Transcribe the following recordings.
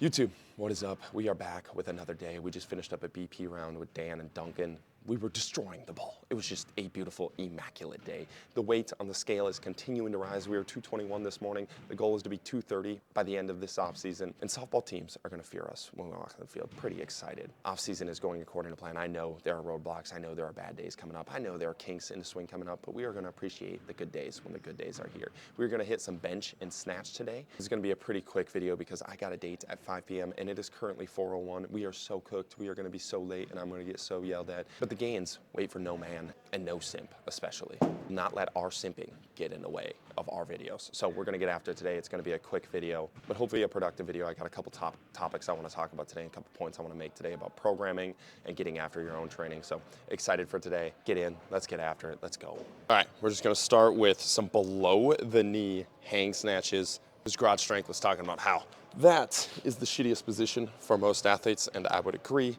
YouTube, what is up? We are back with another day. We just finished up a BP round with Dan and Duncan. We were destroying the ball. It was just a beautiful, immaculate day. The weight on the scale is continuing to rise. We were 221 this morning. The goal is to be 230 by the end of this offseason. And softball teams are going to fear us when we walk on the field. Pretty excited. Offseason is going according to plan. I know there are roadblocks. I know there are bad days coming up. I know there are kinks in the swing coming up. But we are going to appreciate the good days when the good days are here. We're going to hit some bench and snatch today. This is going to be a pretty quick video because I got a date at 5 p.m. and it is currently 4:01. We are so cooked. We are going to be so late and I'm going to get so yelled at. But the gains wait for no man and no simp especially. Not let our simping get in the way of our videos. So we're going to get after it today. It's going to be a quick video, but hopefully a productive video. I got a couple topics I want to talk about today and a couple points I want to make today about programming and getting after your own training. So excited for today. Get in. Let's get after it. Let's go. All right. We're just going to start with some below the knee hang snatches. This garage strength was talking about how that is the shittiest position for most athletes, and I would agree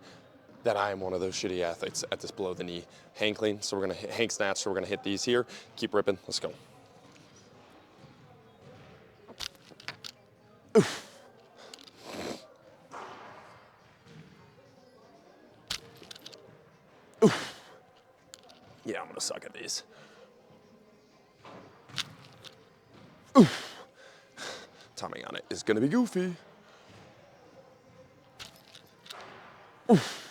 that I am one of those shitty athletes at this below the knee hang clean. So we're gonna hang snatch, so we're gonna hit these here. Keep ripping, let's go. Oof. Oof. Yeah, I'm gonna suck at these. Oof. Timing on it is gonna be goofy. Oof.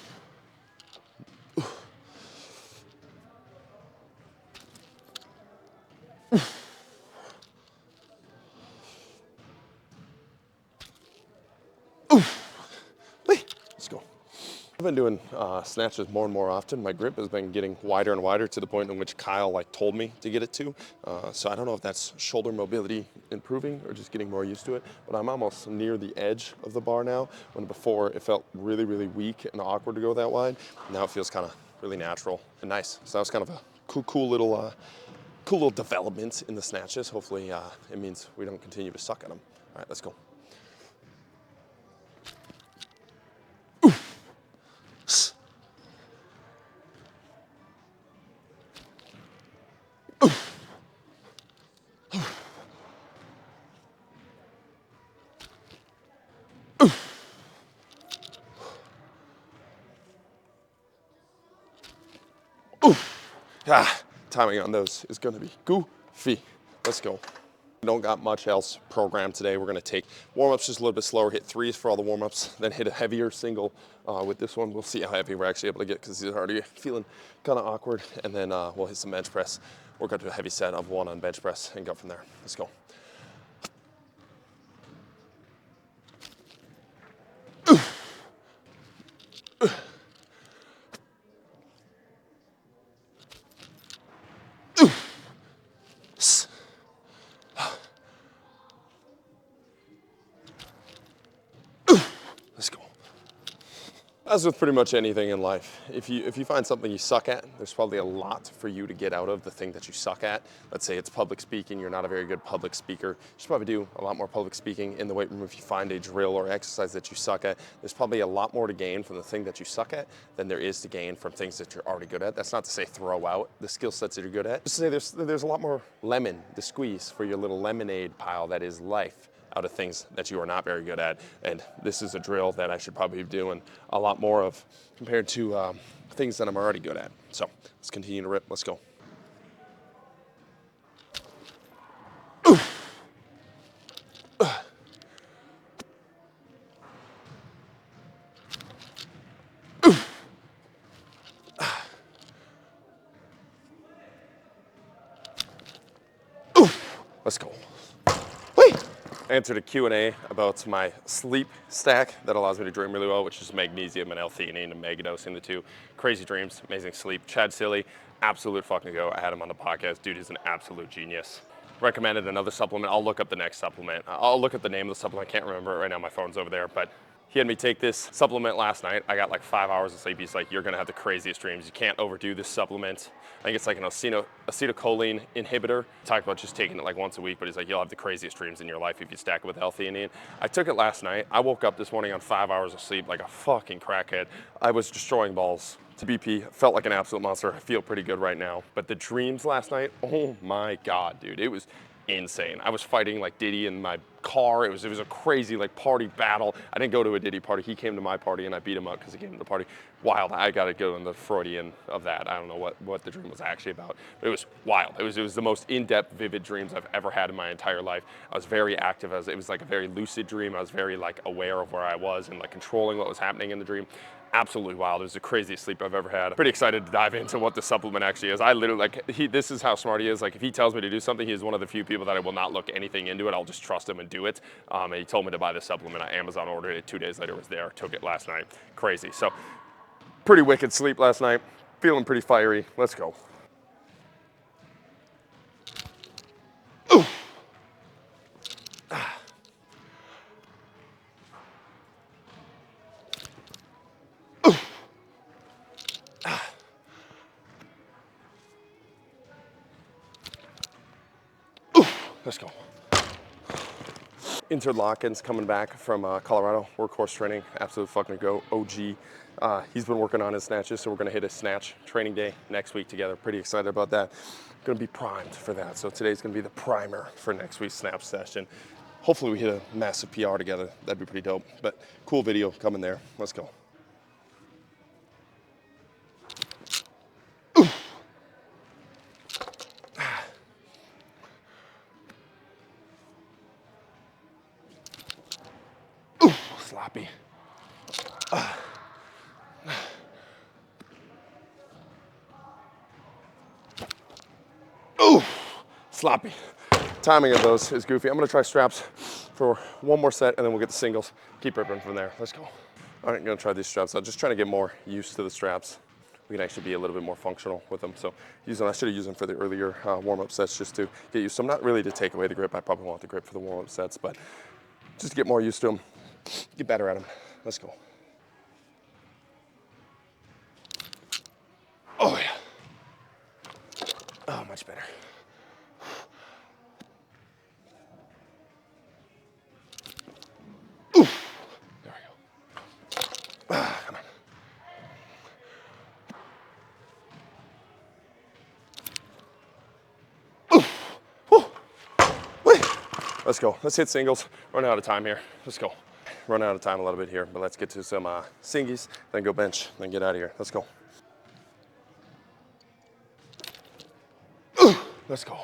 Let's go. I've been doing snatches more and more often. My grip has been getting wider and wider to the point in which Kyle told me to get it to. So I don't know if that's shoulder mobility improving or just getting more used to it, but I'm almost near the edge of the bar now, when before it felt really, really weak and awkward to go that wide. Now it feels kind of really natural and nice. So that was kind of a cool little development in the snatches. Hopefully it means we don't continue to suck at them. All right, let's go. Timing on those is gonna be goofy. Let's go. Don't got much else programmed today. We're gonna take warm-ups just a little bit slower, hit threes for all the warm-ups, then hit a heavier single with this one. We'll see how heavy we're actually able to get because he's already feeling kind of awkward. And then we'll hit some bench press, work up to a heavy set of 1 on bench press and go from there. Let's go. Let's go. As with pretty much anything in life, if you find something you suck at, there's probably a lot for you to get out of the thing that you suck at. Let's say it's public speaking, you're not a very good public speaker. You should probably do a lot more public speaking in the weight room. If you find a drill or exercise that you suck at, there's probably a lot more to gain from the thing that you suck at than there is to gain from things that you're already good at. That's not to say throw out the skill sets that you're good at. Just to say there's a lot more lemon to squeeze for your little lemonade pile that is life, out of things that you are not very good at. And this is a drill that I should probably be doing a lot more of compared to things that I'm already good at. So let's continue to rip. Let's go. Let's go. Answered a Q&A about my sleep stack that allows me to dream really well, which is magnesium and L-theanine and megadosing the two. Crazy dreams, amazing sleep. Chad Silly, absolute fucking go. I had him on the podcast. Dude is an absolute genius. Recommended another supplement. I'll look up the next supplement. I'll look at the name of the supplement. I can't remember it right now. My phone's over there, but he had me take this supplement last night. I got like 5 hours of sleep. He's like, you're gonna have the craziest dreams. You can't overdo this supplement. I think it's like an acetylcholine inhibitor. Talked about just taking it like once a week, but he's like, you'll have the craziest dreams in your life if you stack it with L-theanine. I took it last night. I woke up this morning on 5 hours of sleep like a fucking crackhead. I was destroying balls to BP. Felt like an absolute monster. I feel pretty good right now. But the dreams last night, oh my God, dude, it was insane. I was fighting like Diddy in my car. It was a crazy like party battle. I didn't go to a Diddy party. He came to my party and I beat him up because he came to the party. Wild. I got to go in the Freudian of that. I don't know what the dream was actually about. But it was wild. It was the most in-depth, vivid dreams I've ever had in my entire life. I was very active. It was like a very lucid dream. I was very like aware of where I was and like controlling what was happening in the dream. Absolutely wild. It was the craziest sleep I've ever had. Pretty excited to dive into what the supplement actually is. I literally, like, this is how smart he is. Like, if he tells me to do something, he is one of the few people that I will not look anything into it. I'll just trust him and do it. And he told me to buy this supplement. I Amazon ordered it. 2 days later, it was there. Took it last night. Crazy. So, pretty wicked sleep last night. Feeling pretty fiery. Let's go. Ooh. Let's go. Interlocken's coming back from Colorado, workhorse training, absolute fucking go, OG. He's been working on his snatches, so we're gonna hit a snatch training day next week together. Pretty excited about that. Gonna be primed for that. So today's gonna be the primer for next week's snatch session. Hopefully we hit a massive PR together. That'd be pretty dope, but cool video coming there. Let's go. Sloppy. Ooh, sloppy. Timing of those is goofy. I'm gonna try straps for one more set and then we'll get the singles. Keep ripping from there. Let's go. All right, I'm gonna try these straps. I'm just trying to get more used to the straps. We can actually be a little bit more functional with them. So I should have used them for the earlier warm-up sets just to get used to them. Not really to take away the grip. I probably want the grip for the warm-up sets, but just to get more used to them, get better at them. Let's go. Oh yeah. Oh, much better. Ooh. There we go. Come on. Let's go. Let's hit singles. Run out of time here. Let's go. Run out of time a little bit here, but let's get to some singies, then go bench, then get out of here. Let's go. Let's go.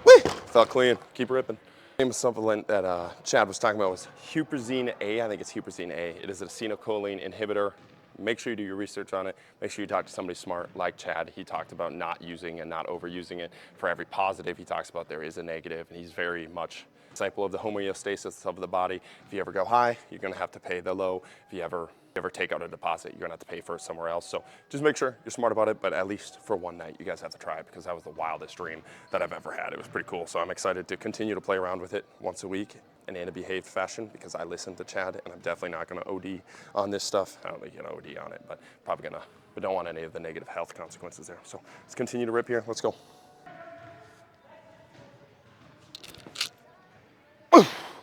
Whee! Felt clean. Keep ripping. The name of supplement that Chad was talking about was Huperzine A. I think it's Huperzine A. It is an acetylcholine inhibitor. Make sure you do your research on it. Make sure you talk to somebody smart like Chad. He talked about not using and not overusing it. For every positive, he talks about there is a negative, and he's very much a disciple of the homeostasis of the body. If you ever go high, you're gonna have to pay the low. If you ever take out a deposit, you're gonna have to pay for it somewhere else. So just make sure you're smart about it, but at least for one night, you guys have to try it because that was the wildest dream that I've ever had. It was pretty cool. So I'm excited to continue to play around with it once a week and in a behaved fashion because I listen to Chad and I'm definitely not gonna OD on this stuff. I don't think you're gonna OD on it, but probably gonna, we don't want any of the negative health consequences there. So let's continue to rip here. Let's go.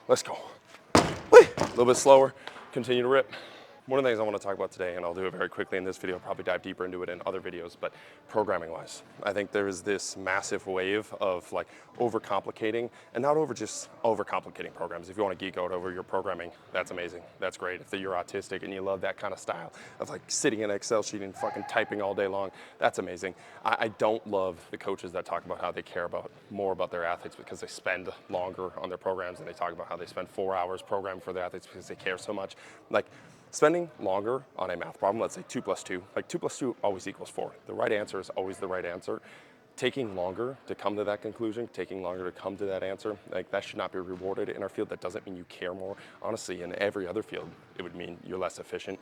Let's go. Whee! A little bit slower, continue to rip. One of the things I want to talk about today, and I'll do it very quickly in this video, I'll probably dive deeper into it in other videos, but programming wise, I think there is this massive wave of like overcomplicating, and not just overcomplicating programs. If you want to geek out over your programming, that's amazing. That's great. If you're autistic and you love that kind of style of like sitting in an Excel sheet and fucking typing all day long, that's amazing. I don't love the coaches that talk about how they care more about their athletes because they spend longer on their programs, and they talk about how they spend 4 hours programming for their athletes because they care so much. Like, spending longer on a math problem, let's say 2 plus 2, like 2 plus 2 always equals 4. The right answer is always the right answer. Taking longer to come to that conclusion, taking longer to come to that answer, like that should not be rewarded in our field. That doesn't mean you care more. Honestly, in every other field, it would mean you're less efficient,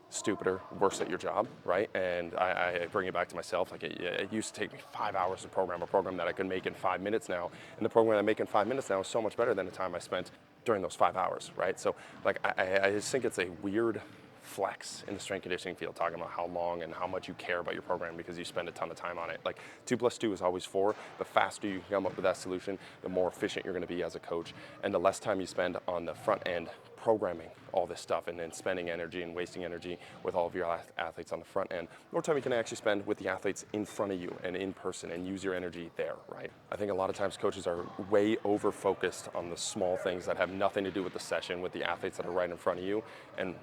stupider, worse at your job, right? And I bring it back to myself. Like it used to take me 5 hours to program a program that I could make in 5 minutes now. And the program that I make in 5 minutes now is so much better than the time I spent during those 5 hours, right? So like I just think it's a weird flex in the strength conditioning field, talking about how long and how much you care about your program because you spend a ton of time on it. Like 2 plus 2 is always 4. The faster you come up with that solution, the more efficient you're gonna be as a coach. And the less time you spend on the front end programming all this stuff and then spending energy and wasting energy with all of your athletes on the front end. More time you can actually spend with the athletes in front of you and in person and use your energy there, right? I think a lot of times coaches are way over focused on the small things that have nothing to do with the session, with the athletes that are right in front of you, and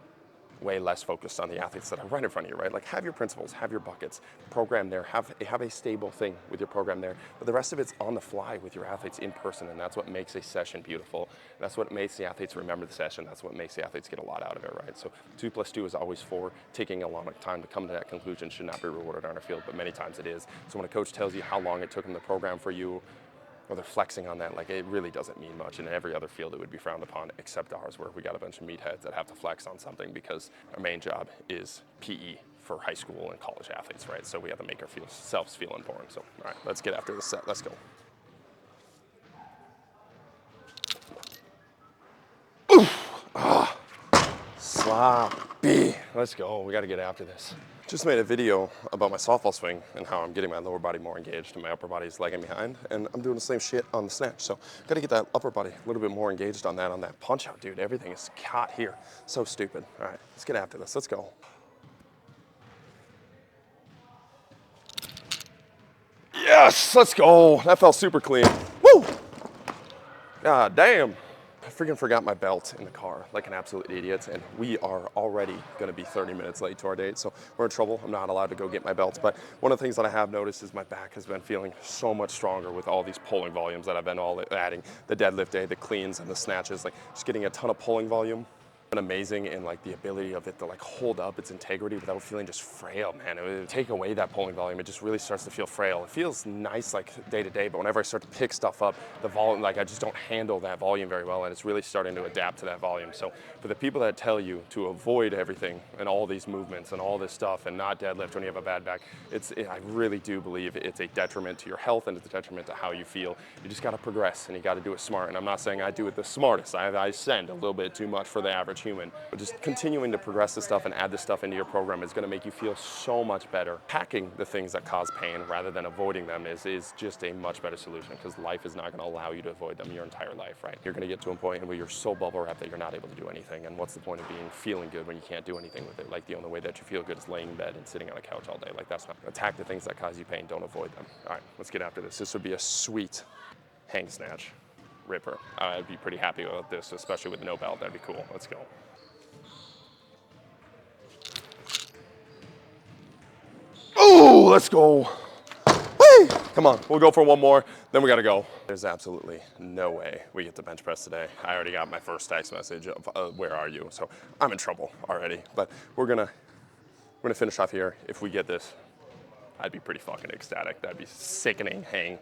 way less focused on the athletes that are right in front of you, right? Like, have your principles, have your buckets, program there, have a stable thing with your program there, but the rest of it's on the fly with your athletes in person, and that's what makes a session beautiful. That's what makes the athletes remember the session. That's what makes the athletes get a lot out of it, right? So 2 + 2 is always 4. Taking a long time to come to that conclusion should not be rewarded on a field, but many times it is. So when a coach tells you how long it took them to program for you, or they're flexing on that, like, it really doesn't mean much. In every other field it would be frowned upon except ours, where we got a bunch of meatheads that have to flex on something because our main job is PE for high school and college athletes, right? So we have to make ourselves feel important. So, all right, let's get after this set. Let's go. Sloppy. Let's go. We got to get after this. Just made a video about my softball swing and how I'm getting my lower body more engaged and my upper body is lagging behind, and I'm doing the same shit on the snatch. So got to get that upper body a little bit more engaged on that punch out, dude. Everything is caught here. So stupid. All right, let's get after this. Let's go. Yes, let's go. That felt super clean. Woo! God damn. I freaking forgot my belt in the car like an absolute idiot, and we are already going to be 30 minutes late to our date, so we're in trouble. I'm not allowed to go get my belt, but one of the things that I have noticed is my back has been feeling so much stronger with all these pulling volumes that I've been adding. The deadlift day, the cleans, and the snatches, like just getting a ton of pulling volume. Been amazing in like the ability of it to like hold up its integrity without feeling just frail, man. It would take away that pulling volume. It just really starts to feel frail. It feels nice like day to day, but whenever I start to pick stuff up, the volume, like I just don't handle that volume very well, and it's really starting to adapt to that volume. So for the people that tell you to avoid everything and all these movements and all this stuff and not deadlift when you have a bad back, I really do believe it's a detriment to your health and it's a detriment to how you feel. You just got to progress and you got to do it smart. And I'm not saying I do it the smartest. I send a little bit too much for the average human, but just continuing to progress this stuff and add this stuff into your program is going to make you feel so much better. Packing the things that cause pain rather than avoiding them is just a much better solution, because life is not going to allow you to avoid them your entire life, right? You're going to get to a point where you're so bubble wrapped that you're not able to do anything, and what's the point of feeling good when you can't do anything with it? Like, the only way that you feel good is laying in bed and sitting on a couch all day. Like, that's not. Attack the things that cause you pain, don't avoid them. All right, let's get after this. This would be a sweet hang snatch ripper. I'd be pretty happy with this, especially with no belt. That'd be cool. Let's go. Oh, let's go. Whee! Come on, we'll go for one more, then we gotta go. There's absolutely no way we get to bench press today. I already got my first text message of where are you? So I'm in trouble already, but we're gonna finish off here. If we get this, I'd be pretty fucking ecstatic. That'd be sickening hang,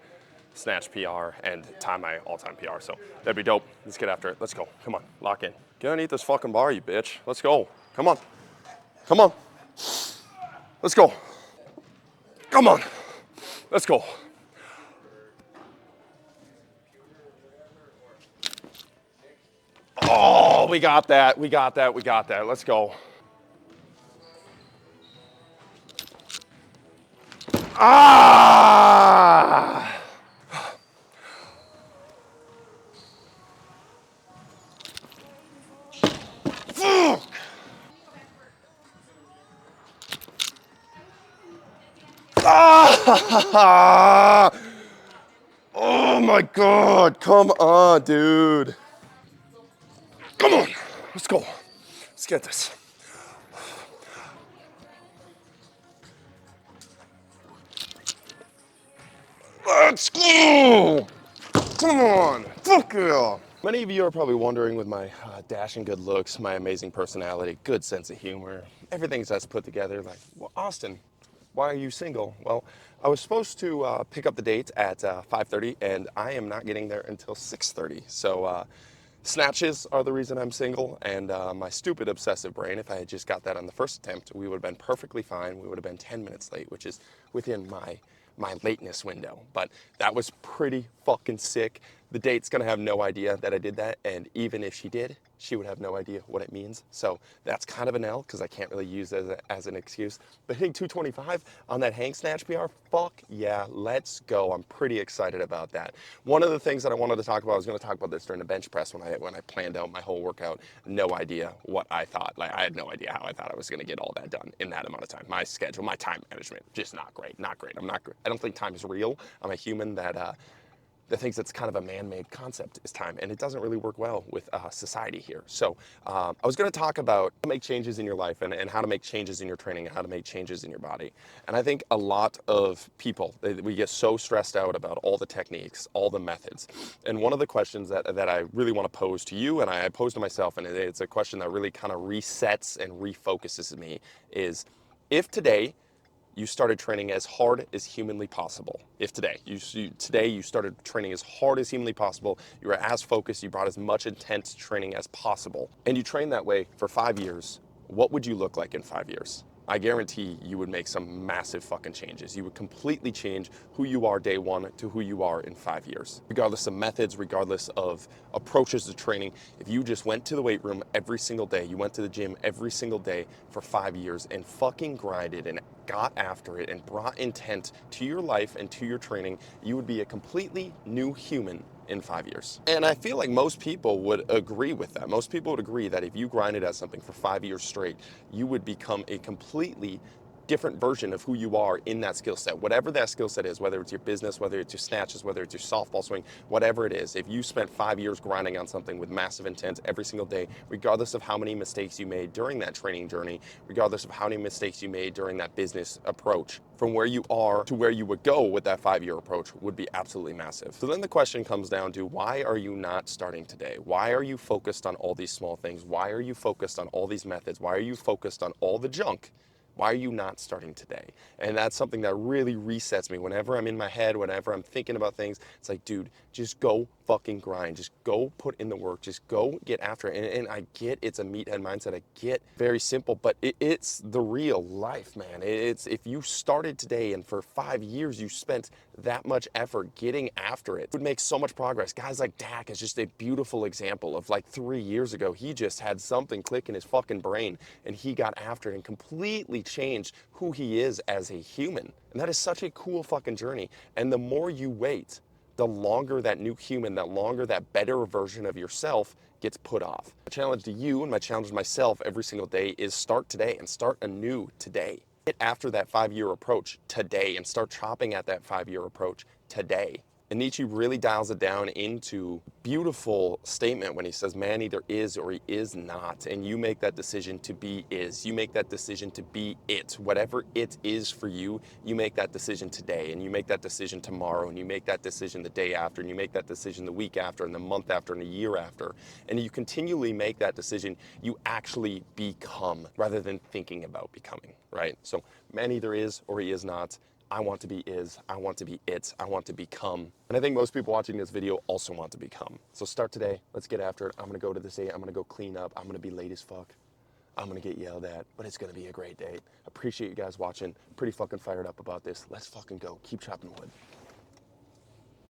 snatch PR, and time my all-time PR. So that'd be dope. Let's get after it. Let's go. Come on, lock in. Get underneath this fucking bar, you bitch. Let's go. Come on. Come on. Let's go. Come on. Let's go. Oh, we got that. We got that. We got that. Let's go. Ah! Fuck! Ah! Oh my God, come on, dude. Come on, let's go. Let's get this. Let's go. Come on, fuck yeah. Many of you are probably wondering, with my dashing good looks, my amazing personality, good sense of humor, everything's that's put together, like, well, Austin, why are you single? Well, I was supposed to pick up the date at 5:30, and I am not getting there until 6:30. So snatches are the reason I'm single, and my stupid obsessive brain, if I had just got that on the first attempt, we would have been perfectly fine. We would have been 10 minutes late, which is within my lateness window. But that was pretty fucking sick. The date's gonna have no idea that I did that, and even if she did, she would have no idea what it means. So that's kind of an L because I can't really use it as an excuse. But hitting 225 on that hang snatch PR, fuck yeah, let's go. I'm pretty excited about that. One of the things that I wanted to talk about, I was going to talk about this during the bench press when I planned out my whole workout. No idea what I thought. Like, I had no idea how I thought I was going to get all that done in that amount of time. My schedule, my time management, just not great. Not great. I don't think time is real. I'm a human that thinks it's kind of a man-made concept is time, and it doesn't really work well with society here. So I was going to talk about how to make changes in your life and how to make changes in your training and how to make changes in your body. And I think a lot of people, we get so stressed out about all the techniques, all the methods. And one of the questions that I really want to pose to you, and I pose to myself, and it's a question that really kind of resets and refocuses me, is if today you started training as hard as humanly possible. If today you started training as hard as humanly possible, you were as focused, you brought as much intense training as possible, and you trained that way for 5 years, what would you look like in 5 years? I guarantee you would make some massive fucking changes. You would completely change who you are day one to who you are in 5 years. Regardless of methods, regardless of approaches to training, if you just went to the weight room every single day, you went to the gym every single day for 5 years and fucking grinded and got after it and brought intent to your life and to your training, you would be a completely new human in 5 years. And I feel like most people would agree with that. Most people would agree that if you grinded at something for 5 years straight, you would become a completely different version of who you are in that skill set. Whatever that skill set is, whether it's your business, whether it's your snatches, whether it's your softball swing, whatever it is, if you spent 5 years grinding on something with massive intent every single day, regardless of how many mistakes you made during that training journey, regardless of how many mistakes you made during that business approach, from where you are to where you would go with that 5-year approach would be absolutely massive. So then the question comes down to, why are you not starting today? Why are you focused on all these small things? Why are you focused on all these methods? Why are you focused on all the junk? Why are you not starting today? And that's something that really resets me. Whenever I'm in my head, whenever I'm thinking about things, it's like, dude, just go fucking grind. Just go put in the work. Just go get after it. And I get it's a meathead mindset. I get very simple, but it's the real life, man. It's if you started today and for 5 years you spent that much effort getting after it, it would make so much progress. Guys like Dak is just a beautiful example of, like, 3 years ago, he just had something click in his fucking brain and he got after it and completely changed who he is as a human. And that is such a cool fucking journey. And the more you wait, the longer that new human, that longer that better version of yourself gets put off. My challenge to you and my challenge to myself every single day is start today and start anew today. Get after that 5-year approach today and start chopping at that 5-year approach today. And Nietzsche really dials it down into a beautiful statement when he says, man either is or he is not. And you make that decision to be is. You make that decision to be it. Whatever it is for you, you make that decision today. And you make that decision tomorrow. And you make that decision the day after. And you make that decision the week after and the month after and the year after. And you continually make that decision. You actually become rather than thinking about becoming, right? So man either is or he is not. I want to be is, I want to be it, I want to become. And I think most people watching this video also want to become. So start today, let's get after it. I'm gonna go to this day, I'm gonna go clean up, I'm gonna be late as fuck. I'm gonna get yelled at, but it's gonna be a great day. Appreciate you guys watching, pretty fucking fired up about this. Let's fucking go, keep chopping wood.